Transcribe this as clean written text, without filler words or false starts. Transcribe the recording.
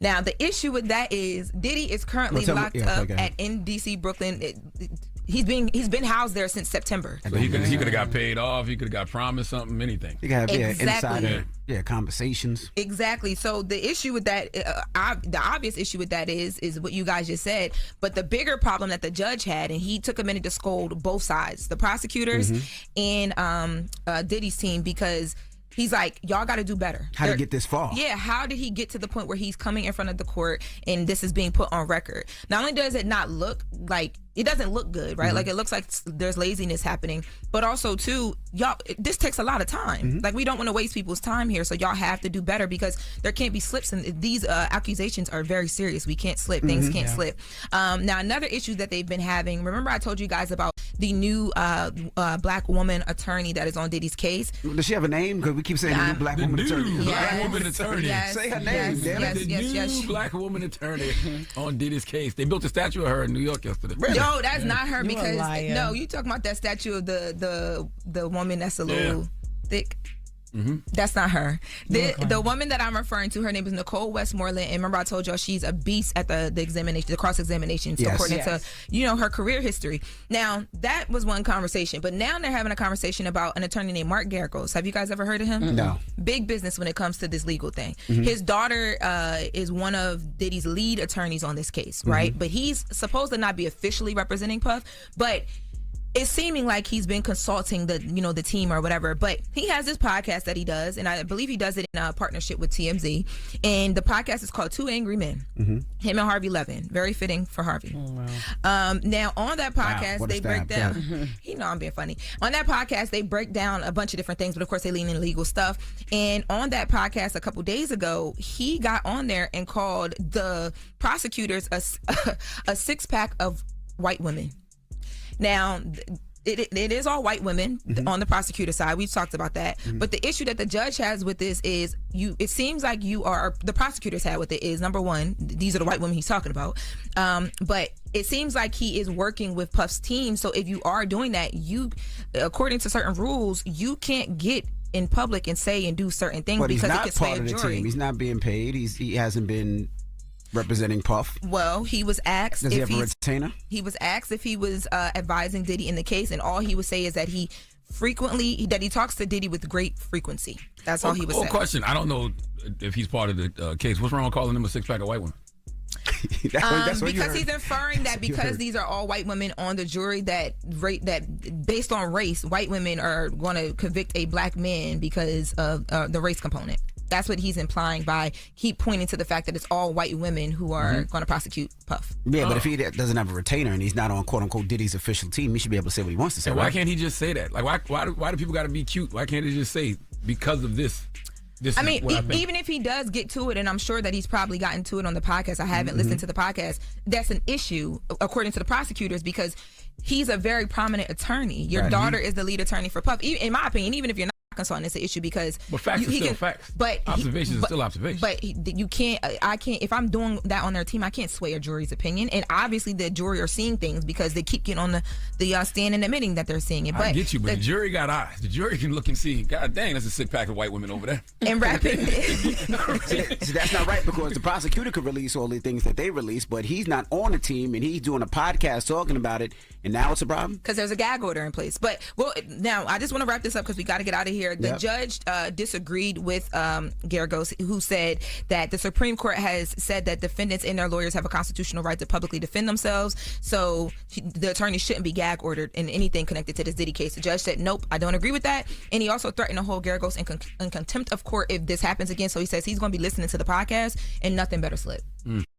Now, the issue with that is Diddy is currently locked up at MDC Brooklyn. He's been housed there since September. So he could have got paid off. He could have got promised something, anything. He could have insider conversations. Exactly. So the issue with that, the obvious issue with that is what you guys just said. But the bigger problem that the judge had, and he took a minute to scold both sides, the prosecutors and Diddy's team, because he's like, y'all got to do better. How did he get this far? Yeah, how did he get to the point where he's coming in front of the court and this is being put on record? Not only does it not look like, it doesn't look good, right? Like, it looks like there's laziness happening, but also too, y'all, this takes a lot of time. Like, we don't want to waste people's time here, so y'all have to do better, because there can't be slips, and these accusations are very serious. We can't slip. Things can't slip. Now, another issue that they've been having, remember I told you guys about the new black woman attorney that is on Diddy's case? Does she have a name? Because we keep saying the new black woman attorney. Black woman attorney. Say her name, damn it. The new black woman attorney on Diddy's case. They built a statue of her in New York yesterday. No, that's not her, because no, you talking about that statue of the woman that's a little thick. That's not her. The woman that I'm referring to, her name is Nicole Westmoreland, and remember I told y'all she's a beast at the examination, the cross examinations, according to her career history. Now, that was one conversation, but now they're having a conversation about an attorney named Mark Geragos. Have you guys ever heard of him? No. Big business when it comes to this legal thing. His daughter is one of Diddy's lead attorneys on this case, right? But he's supposed to not be officially representing Puff, but it's seeming like he's been consulting the team or whatever. But he has this podcast that he does, and I believe he does it in a partnership with TMZ. And the podcast is called Two Angry Men. Him and Harvey Levin. Very fitting for Harvey. Now, on that podcast, they break down. You know I'm being funny. On that podcast, they break down a bunch of different things, but of course they lean in legal stuff. And on that podcast a couple days ago, he got on there and called the prosecutors a six-pack of white women. Now, it is all white women on the prosecutor side. We've talked about that. But the issue that the judge has with this is, it seems like the prosecutors had with it is, number one, these are the white women he's talking about. But it seems like he is working with Puff's team. So if you are doing that, according to certain rules, you can't get in public and say and do certain things because it could sway a jury. He's not part of the team. He's not being paid. He hasn't been representing Puff. Well, he was asked Does he have a retainer? He was asked if he was advising Diddy in the case, and all he would say is that he talks to Diddy with great frequency. That's all he would say. Question. I don't know if he's part of the case. What's wrong with calling him a six-pack of white women? That's because he's inferring that because these are all white women on the jury, that based on race, white women are going to convict a black man because of the race component. That's what he's implying by keep pointing to the fact that it's all white women who are going to prosecute Puff. Yeah, but if he doesn't have a retainer and he's not on quote unquote Diddy's official team, he should be able to say what he wants to say. And why can't he just say that? Like, why do people got to be cute? Why can't he just say because of this? I mean, even if he does get to it, and I'm sure that he's probably gotten to it on the podcast. I haven't listened to the podcast. That's an issue, according to the prosecutors, because he's a very prominent attorney. Your daughter is the lead attorney for Puff. In my opinion, even if you're not consulting, it's an issue because facts are still facts. But observations are still observations. But you can't. I can't. If I'm doing that on their team, I can't sway a jury's opinion. And obviously, the jury are seeing things because they keep getting on the stand and admitting that they're seeing it. But I get you, but the jury got eyes. The jury can look and see. God dang, that's a sick pack of white women over there. And rapping. See, that's not right, because the prosecutor could release all the things that they release, but he's not on the team and he's doing a podcast talking about it, and now it's a problem because there's a gag order in place. But now I just want to wrap this up because we got to get out of here. The judge disagreed with Geragos, who said that the Supreme Court has said that defendants and their lawyers have a constitutional right to publicly defend themselves. So the attorney shouldn't be gag ordered in anything connected to this Diddy case. The judge said, nope, I don't agree with that. And he also threatened to hold Geragos in contempt of court if this happens again. So he says he's going to be listening to the podcast and nothing better slip.